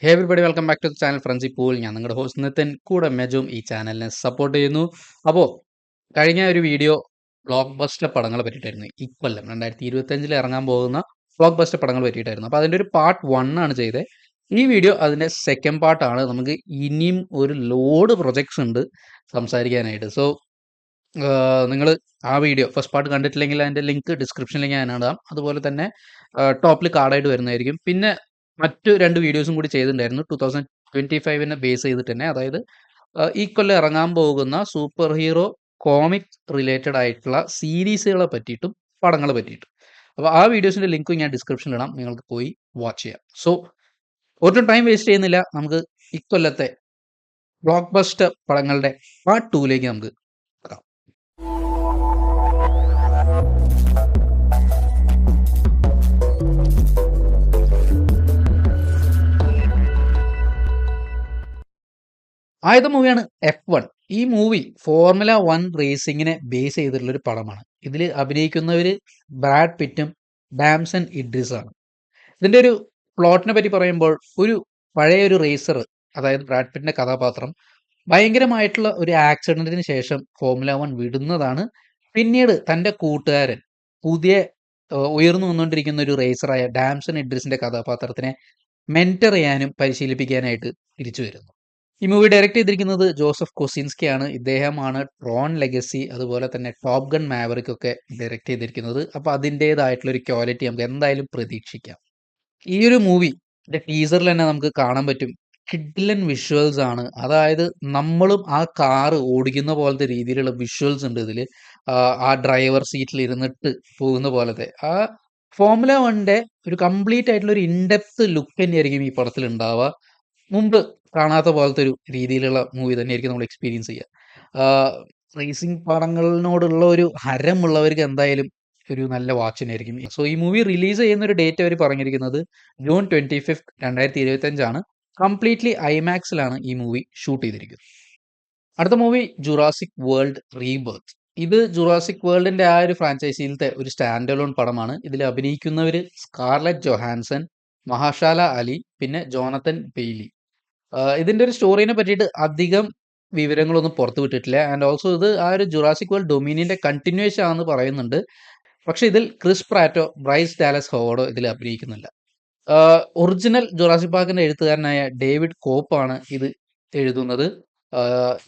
Hey everybody welcome back to the channel ഫ്രണ്ട്സി പൂൾ. ഞാൻ നിങ്ങളുടെ ഹോസ്റ്റ് നിതിൻ, കൂടെ മെജും ഈ ചാനലിനെ സപ്പോർട്ട് ചെയ്യുന്നു. അപ്പോൾ കഴിഞ്ഞ ഒരു വീഡിയോ ബ്ലോക്ക് ബസ്റ്റർ പടങ്ങളെ പറ്റിയിട്ടായിരുന്നു. ഇക്കൊല്ലം 2025 ഇറങ്ങാൻ പോകുന്ന ബ്ലോക്ക് ബസ്റ്റർ പടങ്ങൾ പറ്റിയിട്ടായിരുന്നു. അപ്പോൾ അതിൻ്റെ ഒരു പാർട്ട് 1 ആണ് ചെയ്തത്. ഈ വീഡിയോ അതിൻ്റെ സെക്കൻഡ് പാർട്ടാണ്. നമുക്ക് ഇനിയും ഒരു ലോഡ് പ്രൊജക്ട്സ് ഉണ്ട് സംസാരിക്കാനായിട്ട്. സോ നിങ്ങൾ ആ വീഡിയോ ഫസ്റ്റ് പാർട്ട് കണ്ടിട്ടില്ലെങ്കിൽ അതിൻ്റെ ലിങ്ക് ഡിസ്ക്രിപ്ഷനിൽ ഞാൻ ഇടാം. അതുപോലെ തന്നെ ടോപ്പിൽ കാർഡായിട്ട് വരുന്നതായിരിക്കും. പിന്നെ മറ്റു 2 വീഡിയോസും കൂടി ചെയ്തിട്ടുണ്ടായിരുന്നു 2025 ബേസ് ചെയ്തിട്ട് തന്നെ. അതായത് ഈ കൊല്ലം ഇറങ്ങാൻ പോകുന്ന സൂപ്പർ ഹീറോ കോമിക് റിലേറ്റഡ് ആയിട്ടുള്ള സീരീസുകളെ പറ്റിയിട്ടും പടങ്ങളെ പറ്റിയിട്ടും. അപ്പോൾ ആ വീഡിയോസിൻ്റെ ലിങ്കും ഞാൻ ഡിസ്ക്രിപ്ഷനിൽ ഇടാം. നിങ്ങൾക്ക് പോയി വാച്ച് ചെയ്യാം. സോ ഒട്ടും ടൈം വേസ്റ്റ് ചെയ്യുന്നില്ല. നമുക്ക് ഇക്കൊല്ലത്തെ ബ്ലോക്ക് ബസ്റ്റർ പടങ്ങളുടെ പാർട്ട് 2ലേക്ക് നമുക്ക് കടക്കാം. ആദ്യത്തെ മൂവിയാണ് F1. ഈ മൂവി ഫോർമുല 1 റേസിങ്ങിനെ ബേസ് ചെയ്തിട്ടുള്ള ഒരു പടമാണ്. ഇതിൽ അഭിനയിക്കുന്നവർ ബ്രാഡ് പിറ്റും ഡാംസൺ ഇഡ്രിസാണ്. ഇതിൻ്റെ ഒരു പ്ലോട്ടിനെ പറ്റി പറയുമ്പോൾ, ഒരു പഴയ ഒരു റേസർ, അതായത് ബ്രാഡ് പിറ്റിന്റെ കഥാപാത്രം ഭയങ്കരമായിട്ടുള്ള ഒരു ആക്സിഡന്റിന് ശേഷം ഫോർമുല 1 വിടുന്നതാണ്. പിന്നീട് തൻ്റെ കൂട്ടുകാരൻ പുതിയ ഉയർന്നു വന്നുകൊണ്ടിരിക്കുന്ന ഒരു റേസറായ ഡാംസൺ ഇഡ്രിസിന്റെ കഥാപാത്രത്തിനെ മെന്റർ ചെയ്യാനും പരിശീലിപ്പിക്കാനായിട്ട് തിരിച്ചു വരുന്നു. ഈ മൂവി ഡയറക്റ്റ് ചെയ്തിരിക്കുന്നത് ജോസഫ് കൊസിൻസ്കി ആണ്. ഇദ്ദേഹമാണ് ട്രോൺ ലെഗസി, അതുപോലെ തന്നെ ടോപ്പ് ഗൺ മാവറിക് ഒക്കെ ഡയറക്റ്റ് ചെയ്തിരിക്കുന്നത്. അപ്പോൾ അതിൻ്റെതായിട്ടുള്ള ഒരു ക്വാളിറ്റി നമുക്ക് എന്തായാലും പ്രതീക്ഷിക്കാം. ഈ ഒരു മൂവി ടീസറിൽ തന്നെ നമുക്ക് കാണാൻ പറ്റും. കിഡിലൻ വിഷ്വൽസ് ആണ്. അതായത് നമ്മളും ആ കാറ് ഓടിക്കുന്ന പോലത്തെ രീതിയിലുള്ള വിഷ്വൽസ് ഉണ്ട് ഇതിൽ. ആ ഡ്രൈവർ സീറ്റിൽ ഇരുന്നിട്ട് പോകുന്ന പോലത്തെ ആ ഫോർമുല 1ന്റെ ഒരു കംപ്ലീറ്റ് ആയിട്ടുള്ള ഒരു ഇൻഡെപ്ത് ലുക്ക് തന്നെയായിരിക്കും ഈ പടത്തിൽ ഉണ്ടാവുക. മുമ്പ് കാണാത്ത പോലത്തെ ഒരു രീതിയിലുള്ള മൂവി തന്നെയായിരിക്കും നമ്മൾ എക്സ്പീരിയൻസ് ചെയ്യുക. റേസിംഗ് പടങ്ങളിനോടുള്ള ഒരു ഹരമുള്ളവർക്ക് എന്തായാലും ഒരു നല്ല വാച്ച് തന്നെയായിരിക്കും. സോ ഈ മൂവി റിലീസ് ചെയ്യുന്ന ഒരു ഡേറ്റ് അവർ പറഞ്ഞിരിക്കുന്നത് ജൂൺ 25, 2025 കംപ്ലീറ്റ്ലി ഐമാക്സിലാണ് ഈ മൂവി ഷൂട്ട് ചെയ്തിരിക്കുന്നത്. അടുത്ത മൂവി ജുറാസിക് വേൾഡ് റീബർത്ത്. ഇത് ജുറാസിക് വേൾഡിന്റെ ആ ഒരു ഫ്രാഞ്ചൈസിയിലത്തെ ഒരു സ്റ്റാൻഡ് അലോൺ പടമാണ്. ഇതിൽ അഭിനയിക്കുന്നവർ സ്കാർലറ്റ് ജൊഹാൻസൺ, മഹാഷാല അലി, പിന്നെ ജോണത്തൻ ബെയ്ലി. ഇതിന്റെ ഒരു സ്റ്റോറിനെ പറ്റിയിട്ട് അധികം വിവരങ്ങളൊന്നും പുറത്തു വിട്ടിട്ടില്ല. ആൻഡ് ഓൾസോ ഇത് ആ ഒരു ജുറാസിക് വേൾഡ് ഡൊമിനിയന്റെ കണ്ടിന്യൂവേഷൻ ആണെന്ന് പറയുന്നുണ്ട്. പക്ഷെ ഇതിൽ ക്രിസ് പ്രാറ്റോ, ബ്രൈസ് ഡാലസ് ഹോവാർഡോ ഇതിൽ അഭിനയിക്കുന്നില്ല. ഒറിജിനൽ ജുറാസിക് പാർക്കിന്റെ എഴുത്തുകാരനായ ഡേവിഡ് കോപ്പാണ് ഇത് എഴുതുന്നത്.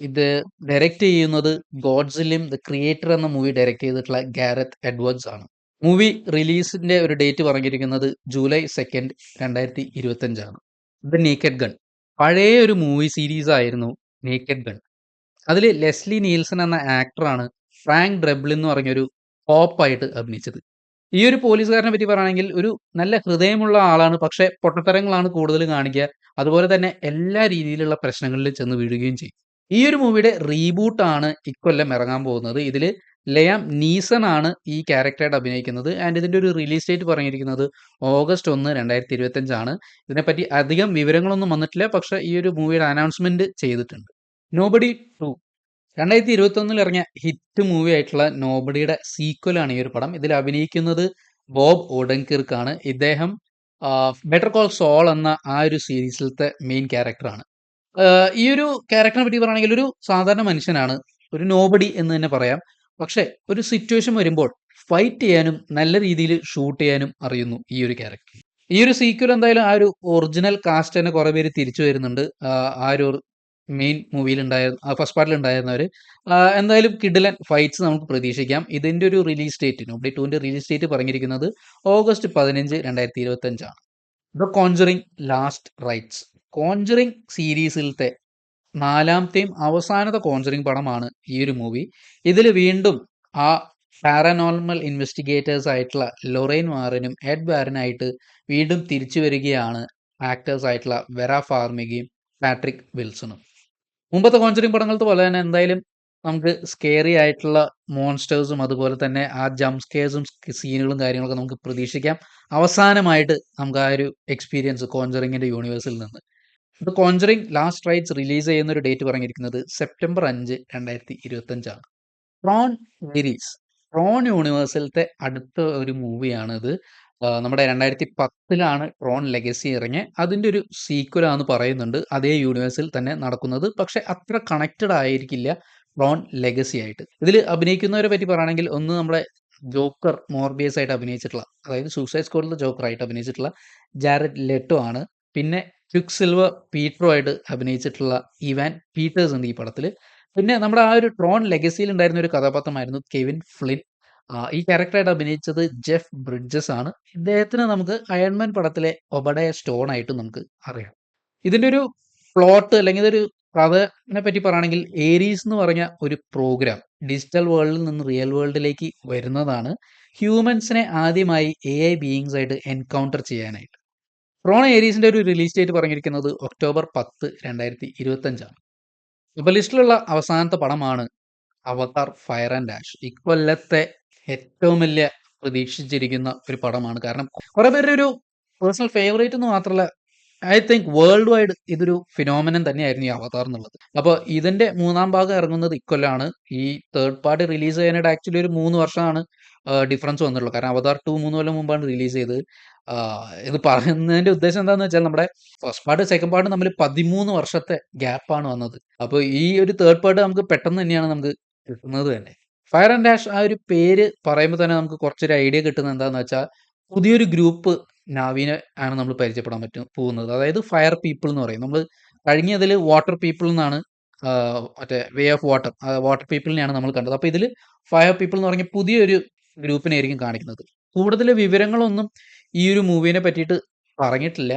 ഇത് ഡയറക്റ്റ് ചെയ്യുന്നത് ഗോഡ്സിലിം ദ ക്രിയേറ്റർ എന്ന മൂവി ഡയറക്റ്റ് ചെയ്തിട്ടുള്ള ഗാരത്ത് എഡ്വേർഡ്സ് ആണ്. മൂവി റിലീസിന്റെ ഒരു ഡേറ്റ് പറഞ്ഞിരിക്കുന്നത് ജൂലൈ 2, 2025. ദ നേക്കഡ് ഗൺ പഴയ ഒരു മൂവി സീരീസ് ആയിരുന്നു നേക്കഡ് ഗൺ. അതിൽ ലെസ്ലി നീൽസൺ എന്ന ആക്ടറാണ് ഫ്രാങ്ക് ഡ്രെബ്ലിൻ എന്ന് പറഞ്ഞൊരു പോപ്പായിട്ട് അഭിനയിച്ചത്. ഈ ഒരു പോലീസുകാരനെ പറ്റി പറയുകയാണെങ്കിൽ ഒരു നല്ല ഹൃദയമുള്ള ആളാണ്. പക്ഷെ പൊട്ടത്തരങ്ങളാണ് കൂടുതൽ കാണിക്കുക. അതുപോലെ തന്നെ എല്ലാ രീതിയിലുള്ള പ്രശ്നങ്ങളിൽ ചെന്ന് വീഴുകയും ചെയ്യും. ഈ ഒരു മൂവിയുടെ റീബൂട്ടാണ് ഇക്കൊല്ലം ഇറങ്ങാൻ പോകുന്നത്. ഇതിൽ ലയാം നീസൺ ആണ് ഈ ക്യാരക്ടറായിട്ട് അഭിനയിക്കുന്നത്. ആൻഡ് ഇതിന്റെ ഒരു റിലീസ് ഡേറ്റ് പറഞ്ഞിരിക്കുന്നത് ഓഗസ്റ്റ് 1, 2025. ഇതിനെപ്പറ്റി അധികം വിവരങ്ങളൊന്നും വന്നിട്ടില്ല. പക്ഷെ ഈ ഒരു മൂവിയുടെ അനൗൺസ്മെന്റ് ചെയ്തിട്ടുണ്ട്. നോബഡി 2 2021 ഇറങ്ങിയ ഹിറ്റ് മൂവി ആയിട്ടുള്ള നോബഡിയുടെ സീക്വലാണ് ഈ ഒരു പടം. ഇതിൽ അഭിനയിക്കുന്നത് ബോബ് ഓഡൻകിർക്കാണ്. ഇദ്ദേഹം ബെറ്റർ കോൾ സോൾ എന്ന ആ ഒരു സീരീസിലത്തെ മെയിൻ ക്യാരക്ടറാണ്. ഈ ഒരു ക്യാരക്ടറിനെ പറ്റി പറയുകയാണെങ്കിൽ ഒരു സാധാരണ മനുഷ്യനാണ്, ഒരു നോബഡി എന്ന് തന്നെ പറയാം. പക്ഷെ ഒരു സിറ്റുവേഷൻ വരുമ്പോൾ ഫൈറ്റ് ചെയ്യാനും നല്ല രീതിയിൽ ഷൂട്ട് ചെയ്യാനും അറിയുന്നു ഈ ഒരു ക്യാരക്ടർ. ഈ ഒരു സീക്വൽ എന്തായാലും ആ ഒരു ഒറിജിനൽ കാസ്റ്റ് തന്നെ കുറെ പേര് തിരിച്ചു വരുന്നുണ്ട്. ആ ഒരു മെയിൻ മൂവിയിൽ ഉണ്ടായിരുന്ന ഫസ്റ്റ് പാർട്ടിൽ ഉണ്ടായിരുന്നവർ എന്തായാലും കിഡിലൻ ഫൈറ്റ്സ് നമുക്ക് പ്രതീക്ഷിക്കാം. ഇതിന്റെ ഒരു റിലീസ് ഡേറ്റ് നോബഡി 2ന്റെ റിലീസ് ഡേറ്റ് പറഞ്ഞിരിക്കുന്നത് August 15, 2025. The Conjuring Last Rites Conjuring സീരീസിലത്തെ 4ാമത്തെയും അവസാനത്തെ കോൺജറിങ് പടമാണ് ഈ ഒരു മൂവി. ഇതിൽ വീണ്ടും ആ പാരനോർമൽ ഇൻവെസ്റ്റിഗേറ്റേഴ്സ് ആയിട്ടുള്ള ലൊറൈൻ വാറനും എഡ് വാരനായിട്ട് വീണ്ടും തിരിച്ചു വരികയാണ് ആക്ടേഴ്സ് ആയിട്ടുള്ള വെറ ഫാർമിഗയും പാട്രിക് വിൽസണും. മുമ്പത്തെ കോൺജറിങ് പടങ്ങളത്തെ പോലെ തന്നെ എന്തായാലും നമുക്ക് സ്കേറി ആയിട്ടുള്ള മോൺസ്റ്റേഴ്സും അതുപോലെ തന്നെ ആ ജംപ് സ്കെയർസും സീനുകളും കാര്യങ്ങളൊക്കെ നമുക്ക് പ്രതീക്ഷിക്കാം. അവസാനമായിട്ട് നമുക്ക് ആ ഒരു എക്സ്പീരിയൻസ് കോൺജറിങ്ങിന്റെ യൂണിവേഴ്സിൽ നിന്ന്. ഇത് കോൺജറിങ് ലാസ്റ്റ് റൈറ്റ്സ് റിലീസ് ചെയ്യുന്ന ഒരു ഡേറ്റ് പറഞ്ഞിരിക്കുന്നത് സെപ്റ്റംബർ 5, 2025. ട്രോൺ സീരീസ് ട്രോൺ യൂണിവേഴ്സിലത്തെ അടുത്ത ഒരു മൂവിയാണ് ഇത്. നമ്മുടെ 2010-ലാണ് ട്രോൺ ലെഗസി ഇറങ്ങിയത്. അതിന്റെ ഒരു സീക്വലാന്ന് പറയുന്നുണ്ട്. അതേ യൂണിവേഴ്സിൽ തന്നെ നടക്കുന്നത്. പക്ഷെ അത്ര കണക്റ്റഡ് ആയിരിക്കില്ല ട്രോൺ ലെഗസി ആയിട്ട്. ഇതിൽ അഭിനയിക്കുന്നവരെ പറ്റി പറയുകയാണെങ്കിൽ ഒന്ന് നമ്മുടെ ജോക്കർ മോർബിയസ് ആയിട്ട് അഭിനയിച്ചിട്ടുള്ള, അതായത് സൂസൈഡ് സ്ക്വാഡിലെ ജോക്കർ ആയിട്ട് അഭിനയിച്ചിട്ടുള്ള ജാരഡ് ലെറ്റോ ആണ്. പിന്നെ ക്വിക്ക് സിൽവർ പീറ്ററോ ആയിട്ട് അഭിനയിച്ചിട്ടുള്ള ഇവാൻ പീറ്റേഴ്സ് ഉണ്ട് ഈ പടത്തിൽ. പിന്നെ നമ്മുടെ ആ ഒരു ട്രോൺ ലെഗസിയിൽ ഉണ്ടായിരുന്ന ഒരു കഥാപാത്രമായിരുന്നു കെവിൻ ഫ്ലിൻ. ഈ ക്യാരക്ടറായിട്ട് അഭിനയിച്ചത് ജെഫ് ബ്രിഡ്ജസ് ആണ്. ഇദ്ദേഹത്തിന് നമുക്ക് അയൺമാൻ പടത്തിലെ ഒബഡയ സ്റ്റോൺ ആയിട്ട് നമുക്ക് അറിയാം. ഇതിന്റെ ഒരു പ്ലോട്ട് അല്ലെങ്കിൽ ഇതൊരു കഥനെ പറ്റി പറയുകയാണെങ്കിൽ, ഏരീസ് എന്ന് പറഞ്ഞ ഒരു പ്രോഗ്രാം ഡിജിറ്റൽ വേൾഡിൽ നിന്ന് റിയൽ വേൾഡിലേക്ക് വരുന്നതാണ് ഹ്യൂമൻസിനെ ആദ്യമായി AI ബീയിങ്സ് ആയിട്ട് എൻകൗണ്ടർ ചെയ്യാനായിട്ട്. ട്രോൺ ഏരീസിന്റെ ഒരു റിലീസ് ഡേറ്റ് പറഞ്ഞിരിക്കുന്നത് ഒക്ടോബർ 10, 2025 ആണ്. അപ്പോൾ ലിസ്റ്റിലുള്ള അവസാനത്തെ പടമാണ് അവതാർ ഫയർ ആൻഡ് ആഷ്. ഇക്കൊല്ലത്തെ ഏറ്റവും വലിയ പ്രതീക്ഷിച്ചിരിക്കുന്ന ഒരു പടമാണ്. കാരണം കുറെ പേരുടെ ഒരു പേഴ്സണൽ ഫേവറേറ്റ് എന്ന് മാത്രമല്ല, ഐ തിങ്ക് വേൾഡ് വൈഡ് ഇതൊരു ഫിനോമിനൻ തന്നെയായിരുന്നു ഈ അവതാർ എന്നുള്ളത്. അപ്പോൾ ഇതിന്റെ മൂന്നാം ഭാഗം ഇറങ്ങുന്നത് ഇക്കൊല്ലാണ്. ഈ തേർഡ് പാർട്ടി റിലീസ് ചെയ്യാനായിട്ട് ആക്ച്വലി ഒരു 3 വർഷമാണ് ഡിഫറൻസ് വന്നിട്ടുള്ളൂ. കാരണം അവതാർ 2 3 കൊല്ലം മുമ്പാണ് റിലീസ് ചെയ്തത്. ഇത് പറയുന്നതിന്റെ ഉദ്ദേശം എന്താണെന്ന് വെച്ചാൽ, നമ്മുടെ ഫസ്റ്റ് പാർട്ട് സെക്കൻഡ് പാർട്ട് തമ്മിൽ 13 വർഷത്തെ ഗ്യാപ്പാണ് വന്നത്. അപ്പോൾ ഈ ഒരു തേർഡ് പാർട്ട് നമുക്ക് പെട്ടെന്ന് തന്നെയാണ് നമുക്ക് കിട്ടുന്നത് തന്നെ. ഫയർ ആൻഡ് ആഷ് ആ ഒരു പേര് പറയുമ്പോൾ തന്നെ നമുക്ക് കുറച്ചൊരു ഐഡിയ കിട്ടുന്നത് എന്താണെന്ന് വെച്ചാൽ, പുതിയൊരു ഗ്രൂപ്പ് നാവിനെ ആണ് നമ്മൾ പരിചയപ്പെടാൻ പോകുന്നത്. അതായത് ഫയർ പീപ്പിൾ എന്ന് പറയും. നമ്മൾ കഴിഞ്ഞതിൽ വാട്ടർ പീപ്പിൾ എന്നാണ്, മറ്റേ വേ ഓഫ് വാട്ടർ വാട്ടർ പീപ്പിളിനെയാണ് നമ്മൾ കണ്ടത്. അപ്പോൾ ഇതിൽ ഫയർ പീപ്പിൾ എന്ന് പറഞ്ഞ പുതിയൊരു ഗ്രൂപ്പിനെ ആയിരിക്കും കാണിക്കുന്നത്. കൂടുതൽ വിവരങ്ങളൊന്നും ഈ ഒരു മൂവിനെ പറ്റിയിട്ട് പറഞ്ഞിട്ടില്ല.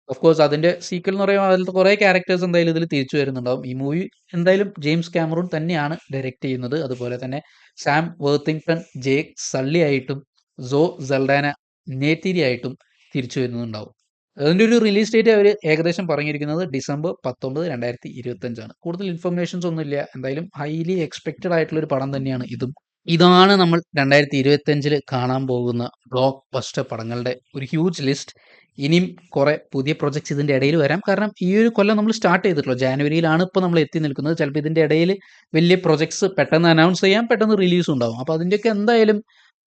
ഓഫ് കോഴ്സ് അതിന്റെ സീക്വൽ എന്ന് പറയുമ്പോൾ അതിലത്തെ കുറേ ക്യാരക്ടേഴ്സ് എന്തായാലും ഇതിൽ തിരിച്ചു വരുന്നുണ്ടാവും. ഈ മൂവി എന്തായാലും ജെയിംസ് കാമറൂൺ തന്നെയാണ് ഡയറക്റ്റ് ചെയ്യുന്നത്. അതുപോലെ തന്നെ സാം വർത്തിങ്ടൺ, ജേക്ക് സള്ളി ആയിട്ടും സോ സൽഡാന നേത്തിരി ആയിട്ടും തിരിച്ചു വരുന്നുണ്ടാവും. അതിന്റെ ഒരു റിലീസ് ഡേറ്റ് അവർ ഏകദേശം പറഞ്ഞിരിക്കുന്നത് ഡിസംബർ 19, 2025 ആണ്. കൂടുതൽ ഇൻഫർമേഷൻസ് ഒന്നുമില്ല. എന്തായാലും ഹൈലി എക്സ്പെക്റ്റഡ് ആയിട്ടുള്ള ഒരു പടം തന്നെയാണ് ഇതും. ഇതാണ് നമ്മൾ 2025 കാണാൻ പോകുന്ന ബ്ലോക്ക് ബസ്റ്റർ പടങ്ങളുടെ ഒരു ഹ്യൂജ് ലിസ്റ്റ്. ഇനിയും കുറെ പുതിയ പ്രൊജക്ട്സ് ഇതിന്റെ ഇടയിൽ വരാം. കാരണം ഈ ഒരു കൊല്ലം നമ്മൾ സ്റ്റാർട്ട് ചെയ്തിട്ടുള്ളൂ. ജാനുവരിയിലാണ് ഇപ്പോൾ നമ്മൾ എത്തി നിൽക്കുന്നത്. ചിലപ്പോൾ ഇതിന്റെ ഇടയിൽ വലിയ പ്രൊജക്ട്സ് പെട്ടെന്ന് അനൗൺസ് ചെയ്യാം, പെട്ടെന്ന് റിലീസ് ഉണ്ടാവും. അപ്പോൾ അതിൻ്റെയൊക്കെ എന്തായാലും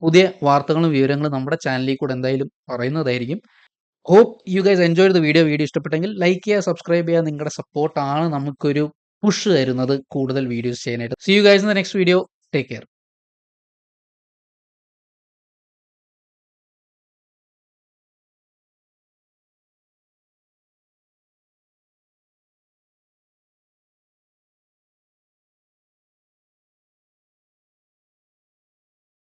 പുതിയ വാർത്തകളും വിവരങ്ങളും നമ്മുടെ ചാനലിൽ കൂടെ എന്തായാലും പറയുന്നതായിരിക്കും. Hope you guys enjoy the video. Video ഇഷ്ടപ്പെട്ടെങ്കിൽ ലൈക്ക് ചെയ്യുക, സബ്സ്ക്രൈബ് ചെയ്യുക. നിങ്ങളുടെ സപ്പോർട്ടാണ് നമുക്കൊരു പുഷ് തരുന്നത് കൂടുതൽ വീഡിയോസ് ചെയ്യാനായിട്ട്. See you guys in the next video. Take care.